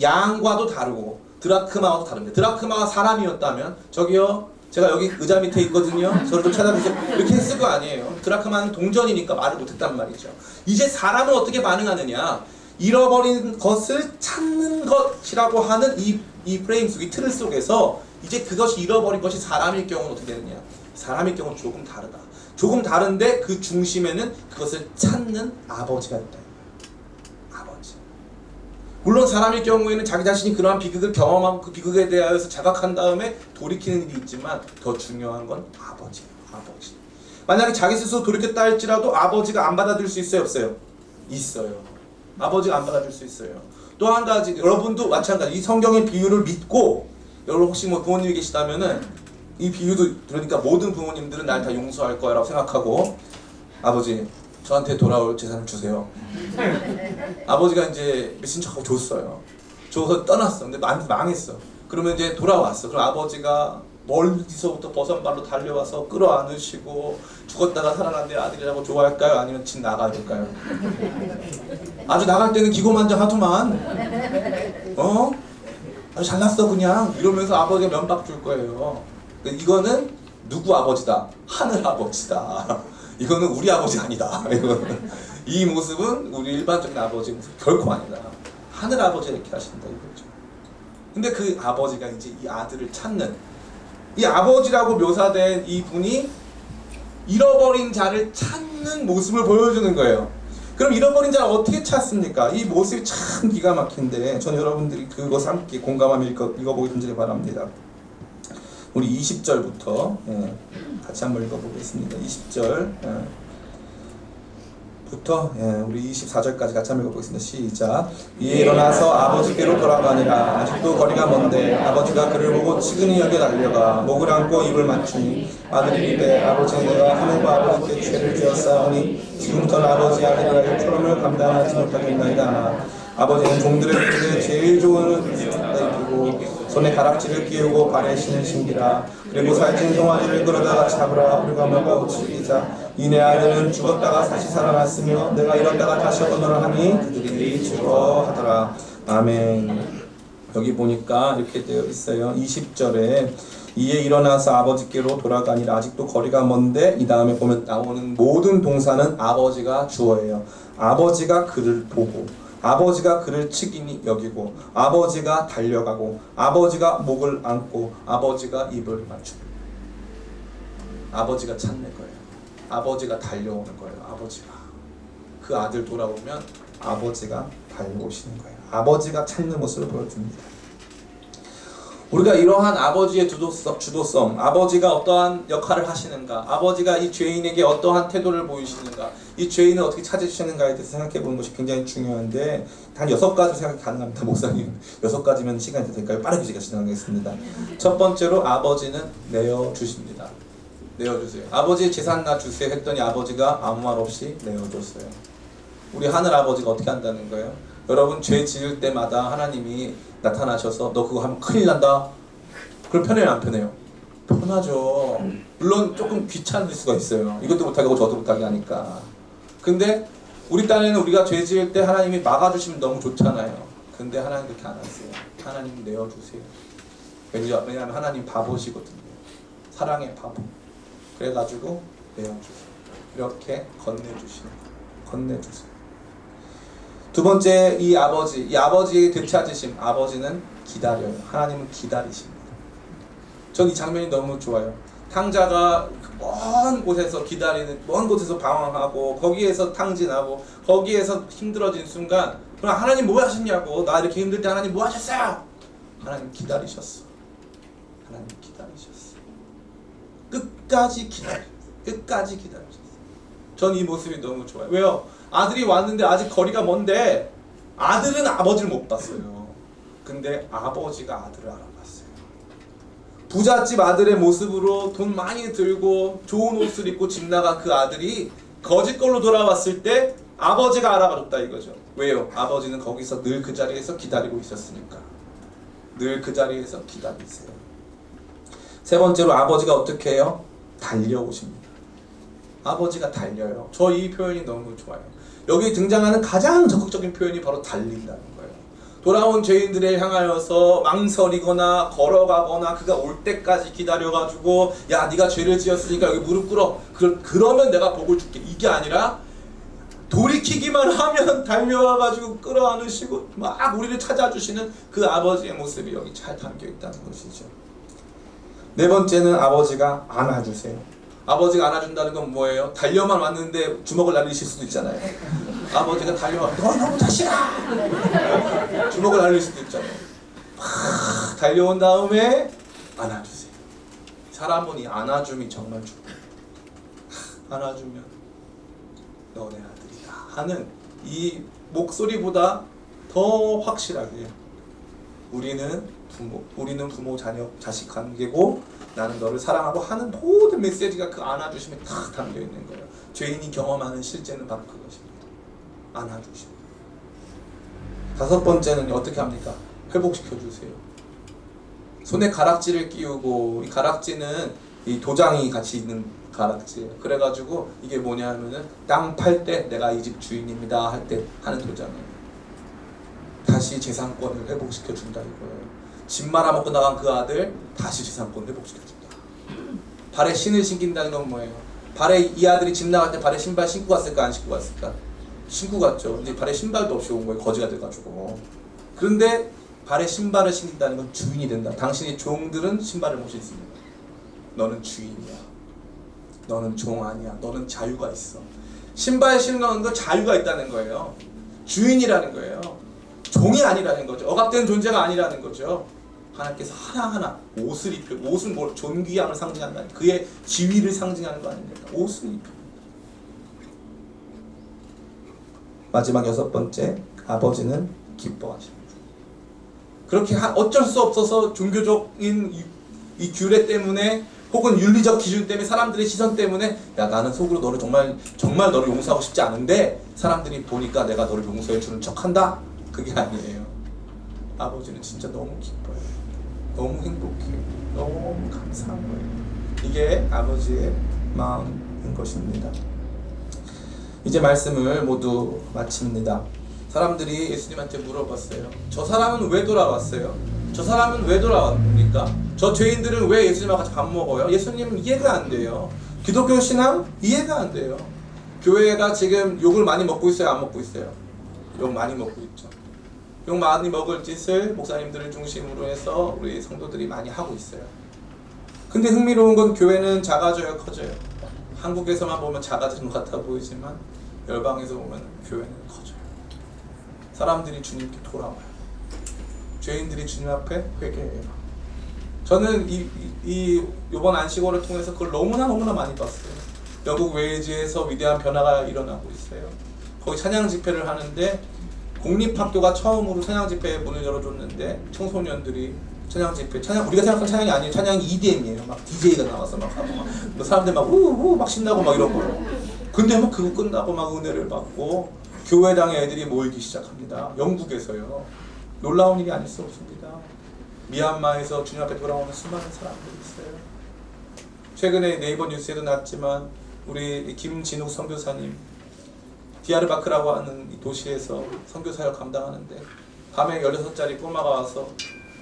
양과도 다르고 드라크마와도 다릅니다. 드라크마가 사람이었다면, 저기요, 제가 여기 의자 밑에 있거든요, 저를 좀 찾아주세요, 이렇게 했을 거 아니에요. 드라크마는 동전이니까 말을 못했단 말이죠. 이제 사람은 어떻게 반응하느냐, 잃어버린 것을 찾는 것이라고 하는 이 프레임 속, 이 틀 속에서 이제 그것이 잃어버린 것이 사람일 경우는 어떻게 되느냐, 사람일 경우는 조금 다르다. 조금 다른데 그 중심에는 그것을 찾는 아버지가 있다. 아버지. 물론 사람일 경우에는 자기 자신이 그러한 비극을 경험하고 그 비극에 대하여서 자각한 다음에 돌이키는 일이 있지만, 더 중요한 건 아버지예요. 아버지. 만약에 자기 스스로 돌이켰다 할지라도 아버지가 안 받아들일 수 있어요, 없어요? 있어요. 아버지가 안 받아줄 수 있어요. 또 한 가지, 여러분도 마찬가지. 이 성경의 비유를 믿고, 여러분 혹시 뭐 부모님이 계시다면은 이 비유도 들으니까 모든 부모님들은 날 다 용서할 거야 라고 생각하고, 아버지 저한테 돌아올 재산을 주세요. 아버지가 이제 미친 척하고 줬어요. 줘서 떠났어. 근데 망했어. 그러면 이제 돌아왔어. 그럼 아버지가 멀리서부터 버선발로 달려와서 끌어안으시고, 죽었다가 살아난 내 아들이라고 좋아할까요? 아니면 집 나가줄까요? 아주 나갈 때는 기고만장하더만, 아주 잘났어 그냥, 이러면서 아버지가 면박 줄 거예요. 이거는 누구 아버지다? 하늘 아버지다. 이거는 우리 아버지 아니다. 이 모습은 우리 일반적인 아버지 모습 결코 아니다. 하늘 아버지 이렇게 하신다 이거죠. 근데 그 아버지가 이제 이 아들을 찾는, 이 아버지라고 묘사된 이 분이 잃어버린 자를 찾는 모습을 보여주는 거예요. 그럼 잃어버린 자를 어떻게 찾습니까? 이 모습이 참 기가 막힌데, 전 여러분들이 그것을 함께 공감하며 읽어보기를 바랍니다. 우리 20절부터 같이 한번 읽어보겠습니다. 20절부터 우리 24절까지 같이 한번 읽어보겠습니다. 시작. 이에 일어나서 아버지께로 돌아가니라. 아직도 거리가 먼데 아버지가 그를 보고 치근히 여겨 달려가 목을 안고 입을 맞추니, 아들이 이르되 아버지 내가 하늘과 아버지께 죄를 지었사오니 지금부터는 아버지 아들이라 일컬음을 감당하지 못하겠나이다. 아버지는 종들의 손에 제일 좋은 옷을 입히고 손에 가락지를 끼우고 발에 신을 신기라. 그리고 살찐 송아지를 끌어다가 잡으라. 우리가 먹어 즐기자. 이내 아들은 죽었다가 다시 살아났으며 내가 잃었다가 다시 얻으라 하니 그들이 즐거워하더라. 아멘. 여기 보니까 이렇게 되어 있어요. 20절에 이에 일어나서 아버지께로 돌아가니라. 아직도 거리가 먼데, 이 다음에 보면 나오는 모든 동사는 아버지가 주어예요. 아버지가 그를 보고, 아버지가 그를 치기니 여기고, 아버지가 달려가고, 아버지가 목을 안고, 아버지가 입을 맞추고. 아버지가 찾는 거예요. 아버지가 달려오는 거예요. 아버지가. 그 아들 돌아오면 아버지가 달려오시는 거예요. 아버지가 찾는 모습을 보여줍니다. 우리가 이러한 아버지의 주도성, 아버지가 어떠한 역할을 하시는가, 아버지가 이 죄인에게 어떠한 태도를 보이시는가, 이 죄인을 어떻게 찾으시는가에 대해서 생각해 보는 것이 굉장히 중요한데, 단 6가지 생각이 가능합니다. 목사님 6가지면 시간이 될까요? 빠르게 제가 진행하겠습니다. 첫 번째로 아버지는 내어주십니다. 내어주세요. 아버지 재산 나 주세요 했더니 아버지가 아무 말 없이 내어줬어요. 우리 하늘 아버지가 어떻게 한다는 거예요? 여러분 죄 지을 때마다 하나님이 나타나셔서 너 그거 하면 큰일 난다. 그럼 편해요, 안 편해요? 편하죠. 물론 조금 귀찮을 수가 있어요. 이것도 못하게 하고 저도 못하게 하니까. 근데 우리 딴에는 우리가 죄 지을 때 하나님이 막아주시면 너무 좋잖아요. 근데 하나님 그렇게 안 하세요. 하나님 내어주세요. 왜냐하면 하나님 바보시거든요. 사랑의 바보. 그래가지고 내어주세요. 이렇게 건네주시는 거예요. 건네주세요. 두 번째, 이 아버지의 되찾으심. 아버지는 기다려요. 하나님은 기다리십니다. 전 이 장면이 너무 좋아요. 탕자가 먼 곳에서 기다리는, 먼 곳에서 방황하고 거기에서 탕진하고 거기에서 힘들어진 순간, 그럼 하나님 뭐 하셨냐고, 나 이렇게 힘들 때 하나님 뭐 하셨어요? 하나님 기다리셨어. 하나님 기다리셨어. 끝까지 기다리셨어. 끝까지 기다리셨어. 전 이 모습이 너무 좋아요. 왜요? 아들이 왔는데 아직 거리가 먼데 아들은 아버지를 못 봤어요. 근데 아버지가 아들을 알아봤어요. 부잣집 아들의 모습으로 돈 많이 들고 좋은 옷을 입고 집 나간 그 아들이 거짓걸로 돌아왔을 때 아버지가 알아봐줬다 이거죠. 왜요? 아버지는 거기서 늘 그 자리에서 기다리고 있었으니까. 늘 그 자리에서 기다리세요. 세 번째로 아버지가 어떻게 해요? 달려오십니다. 아버지가 달려요. 저 이 표현이 너무 좋아요. 여기 등장하는 가장 적극적인 표현이 바로 달린다는 거예요. 돌아온 죄인들을 향하여서 망설이거나 걸어가거나 그가 올 때까지 기다려가지고 야 네가 죄를 지었으니까 여기 무릎 꿇어. 그러면 내가 복을 줄게. 이게 아니라 돌이키기만 하면 달려와가지고 끌어안으시고 막 우리를 찾아주시는 그 아버지의 모습이 여기 잘 담겨있다는 것이죠. 네 번째는 아버지가 안아주세요. 아버지가 안아준다는 건 뭐예요? 달려만 왔는데 주먹을 날리실 수도 있잖아요. 아버지가 달려와, 너 너무 자식아! 주먹을 날릴 수도 있잖아요. 막 달려온 다음에 안아주세요. 사람은 이 안아줌이 정말 중요해요. 안아주면 너네 아들이다 하는 이 목소리보다 더 확실하게 우리는 부모 자녀 자식 관계고 나는 너를 사랑하고 하는 모든 메시지가 그 안아주심에 다 담겨있는 거예요. 죄인이 경험하는 실제는 바로 그것입니다. 안아주십니다. 다섯 번째는 어떻게 합니까? 회복시켜주세요. 손에 가락지를 끼우고, 이 가락지는 이 도장이 같이 있는 가락지예요. 그래가지고 이게 뭐냐 하면은 땅 팔 때 내가 이 집 주인입니다 할 때 하는 도장이에요. 다시 재산권을 회복시켜준다 이거예요. 집 말아먹고 나간 그 아들 다시 재산권 회복시켜준다. 발에 신을 신긴다는 건 뭐예요? 발에 이 아들이 집 나갈 때 발에 신발 신고 갔을까 안 신고 갔을까? 신고 갔죠. 근데 발에 신발도 없이 온 거예요. 거지가 돼가지고. 그런데 발에 신발을 신긴다는 건 주인이 된다. 당신의 종들은 신발을 못 신습니다. 너는 주인이야. 너는 종 아니야. 너는 자유가 있어. 신발 신는 건 자유가 있다는 거예요. 주인이라는 거예요. 종이 아니라는 거죠. 억압된 존재가 아니라는 거죠. 하나님께서 하나하나 옷을 입혀, 옷은 뭘 존귀함을 상징한다. 그의 지위를 상징하는 거 아닙니까? 옷을 입혀. 마지막 여섯 번째, 아버지는 기뻐하십니다. 그렇게 어쩔 수 없어서 종교적인 이 규례 때문에 혹은 윤리적 기준 때문에 사람들의 시선 때문에 야 나는 속으로 너를 정말 너를 용서하고 싶지 않은데 사람들이 보니까 내가 너를 용서해 주는 척한다? 그게 아니에요. 아버지는 진짜 너무 기뻐요. 너무 행복해요. 너무 감사한 거예요. 이게 아버지의 마음인 것입니다. 이제 말씀을 모두 마칩니다. 사람들이 예수님한테 물어봤어요. 저 사람은 왜 돌아왔어요? 저 사람은 왜 돌아왔습니까? 저 죄인들은 왜 예수님과 같이 밥 먹어요? 예수님은 이해가 안 돼요. 기독교 신앙 이해가 안 돼요. 교회가 지금 욕을 많이 먹고 있어요? 안 먹고 있어요? 욕 많이 먹고 있죠. 욕 많이 먹을 짓을 목사님들을 중심으로 해서 우리 성도들이 많이 하고 있어요. 근데 흥미로운 건 교회는 작아져요, 커져요? 한국에서만 보면 작아지는 것 같아 보이지만 열방에서 보면 교회는 커져요. 사람들이 주님께 돌아와요. 죄인들이 주님 앞에 회개해요. 저는 이번 안식월을 통해서 그걸 너무나 많이 봤어요. 영국 웨일즈에서 위대한 변화가 일어나고 있어요. 거기 찬양 집회를 하는데 공립학교가 처음으로 찬양 집회에 문을 열어줬는데 청소년들이 찬양 집회, 우리가 생각하는 찬양이 아니에요. 찬양이 EDM이에요. 막 DJ가 나와서 막 하고 막 사람들 막 우우 막 신나고 막 이런 거예요. 근데 막 그거 끝나고 막 은혜를 받고 교회당에 애들이 모이기 시작합니다. 영국에서요. 놀라운 일이 아닐 수 없습니다. 미얀마에서 주님 앞에 돌아오는 수많은 사람들이 있어요. 최근에 네이버 뉴스에도 났지만 우리 김진욱 선교사님 디아르바크라고 하는 이 도시에서 선교사역 감당하는데 밤에 16살짜리 꼬마가 와서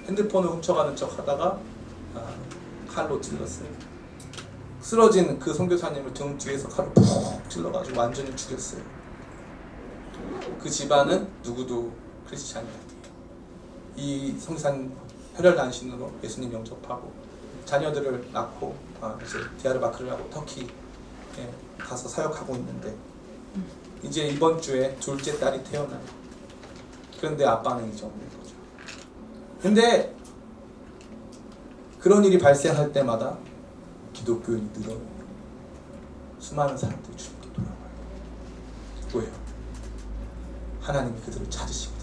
핸드폰을 훔쳐가는 척 하다가 칼로 찔렀어요. 쓰러진 그 선교사님을 등 뒤에서 칼로 푹 찔러가지고 완전히 죽였어요. 그 집안은 누구도 크리스찬이 아니에요. 이 선교사님 혈혈단신으로 예수님 영접하고 자녀들을 낳고 이제 디아르바크를 하고 터키에 가서 사역하고 있는데 이제 이번 주에 둘째 딸이 태어나요. 그런데 아빠는 이제 없는 거죠. 근데 그런 일이 발생할 때마다 기독교인이 늘어요. 수많은 사람들이 주님께 돌아와요. 왜요? 하나님이 그들을 찾으시거든요.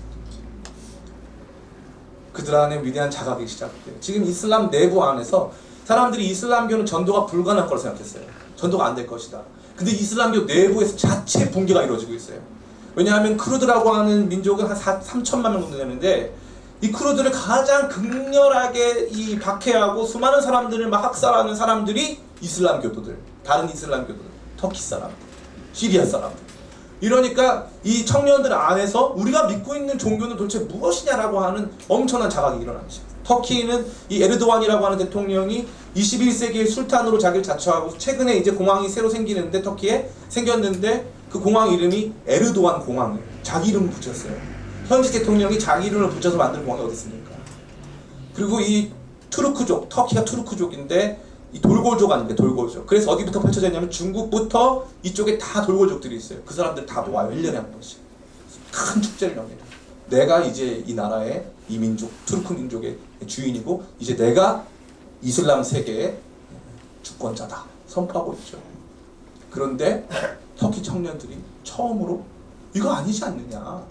그들 안에 위대한 자각이 시작돼요. 지금 이슬람 내부 안에서 사람들이 이슬람교는 전도가 불가능할 거라 생각했어요. 전도가 안 될 것이다. 근데 이슬람교 내부에서 자체 붕괴가 이루어지고 있어요. 왜냐하면 크루드라고 하는 민족은 한 3천만 명 정도 되는데 이 크루드를 가장 극렬하게 박해하고 수많은 사람들을 막 학살하는 사람들이 이슬람교도들, 다른 이슬람교도들, 터키 사람들, 시리아 사람들. 이러니까 이 청년들 안에서 우리가 믿고 있는 종교는 도대체 무엇이냐라고 하는 엄청난 자각이 일어나는 거죠. 터키는 이 에르도안이라고 하는 대통령이 21세기의 술탄으로 자기를 자처하고 최근에 이제 공항이 새로 생기는데 터키에 생겼는데 그 공항 이름이 에르도안 공항이에요. 자기 이름을 붙였어요. 현지 대통령이 자기 이름을 붙여서 만든 공항이 어디 있습니까? 그리고 이 투르크족, 터키가 투르크족인데 이 돌골족 아닌데 돌골족. 그래서 어디부터 펼쳐져 있냐면 중국부터 이쪽에 다 돌골족들이 있어요. 그 사람들 다 모아요. 1년에 한 번씩. 큰 축제를 엽니다. 내가 이제 이 나라의 이 민족, 투르크 민족의 주인이고 이제 내가 이슬람 세계의 주권자다. 선포하고 있죠. 그런데 터키 청년들이 처음으로 이거 아니지 않느냐.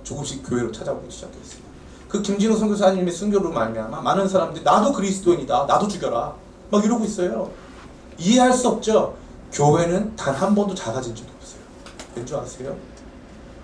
조금씩 교회로 찾아오기 시작했어요. 그 김진우 선교사님의 순교로 말미암아 많은 사람들이 나도 그리스도인이다. 나도 죽여라. 막 이러고 있어요. 이해할 수 없죠. 교회는 단 한 번도 작아진 적이 없어요. 왠지 아세요?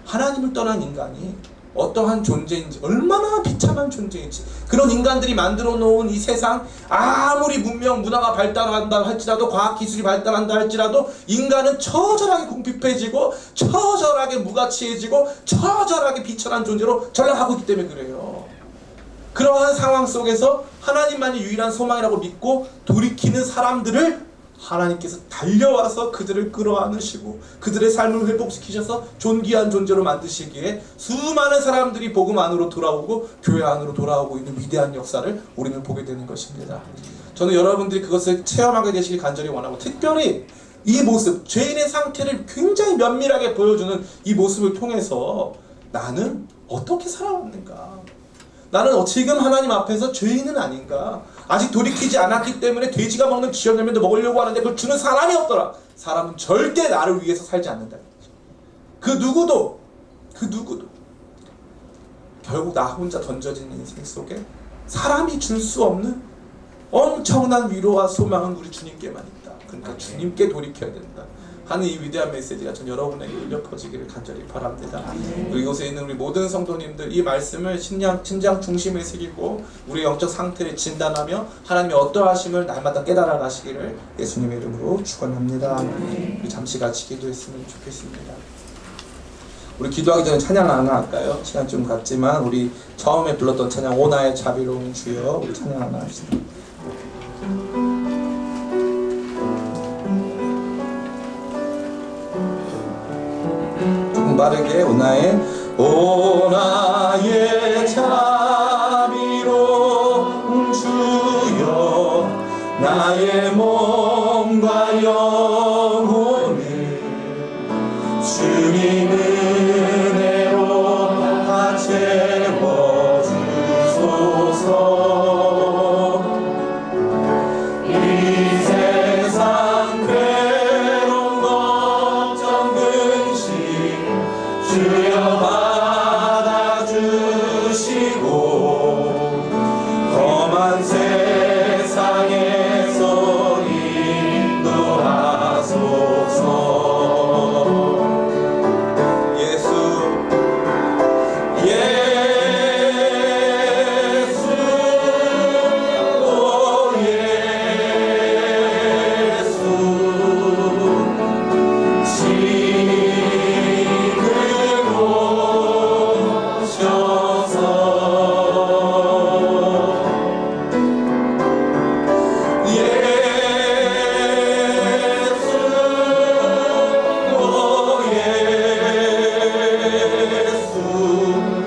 하나님을 떠난 인간이 어떠한 존재인지, 얼마나 비참한 존재인지, 그런 인간들이 만들어 놓은 이 세상, 아무리 문명, 문화가 발달한다 할지라도, 과학기술이 발달한다 할지라도 인간은 처절하게 궁핍해지고 처절하게 무가치해지고 처절하게 비천한 존재로 전락하고 있기 때문에 그래요. 그러한 상황 속에서 하나님만이 유일한 소망이라고 믿고 돌이키는 사람들을 하나님께서 달려와서 그들을 끌어안으시고 그들의 삶을 회복시키셔서 존귀한 존재로 만드시기에 수많은 사람들이 복음 안으로 돌아오고 교회 안으로 돌아오고 있는 위대한 역사를 우리는 보게 되는 것입니다. 저는 여러분들이 그것을 체험하게 되시길 간절히 원하고, 특별히 이 모습, 죄인의 상태를 굉장히 면밀하게 보여주는 이 모습을 통해서 나는 어떻게 살아왔는가, 나는 지금 하나님 앞에서 죄인은 아닌가, 아직 돌이키지 않았기 때문에 돼지가 먹는 지역라면도 먹으려고 하는데 그걸 주는 사람이 없더라. 사람은 절대 나를 위해서 살지 않는다. 그 누구도 결국 나 혼자 던져진 인생 속에 사람이 줄 수 없는 엄청난 위로와 소망은 우리 주님께만 있다. 그러니까 주님께 돌이켜야 된다 하는 이 위대한 메시지가 전 여러분에게 울려 퍼지기를 간절히 바랍니다. 그리고 이곳에 있는 우리 모든 성도님들, 이 말씀을 심장 중심에 새기고 우리 영적 상태를 진단하며 하나님의 어떠하심을 날마다 깨달아 가시기를 예수님의 이름으로 축원합니다. 우리 잠시 같이 기도했으면 좋겠습니다. 우리 기도하기 전에 찬양 하나 할까요? 시간 좀 갔지만 우리 처음에 불렀던 찬양, 오 나의 자비로운 주여, 우리 찬양 하나 합시다. 빠르게 오 나의 자비로운 주여, 나의 몸과 영혼을 주 이 세상 괴로운 걱정 근심 주여 받아주시고 험한 세상에서 인도하소서. 예수 예수 오 예수 지금 오셔서 예수 오 예수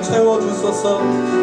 채워주소서.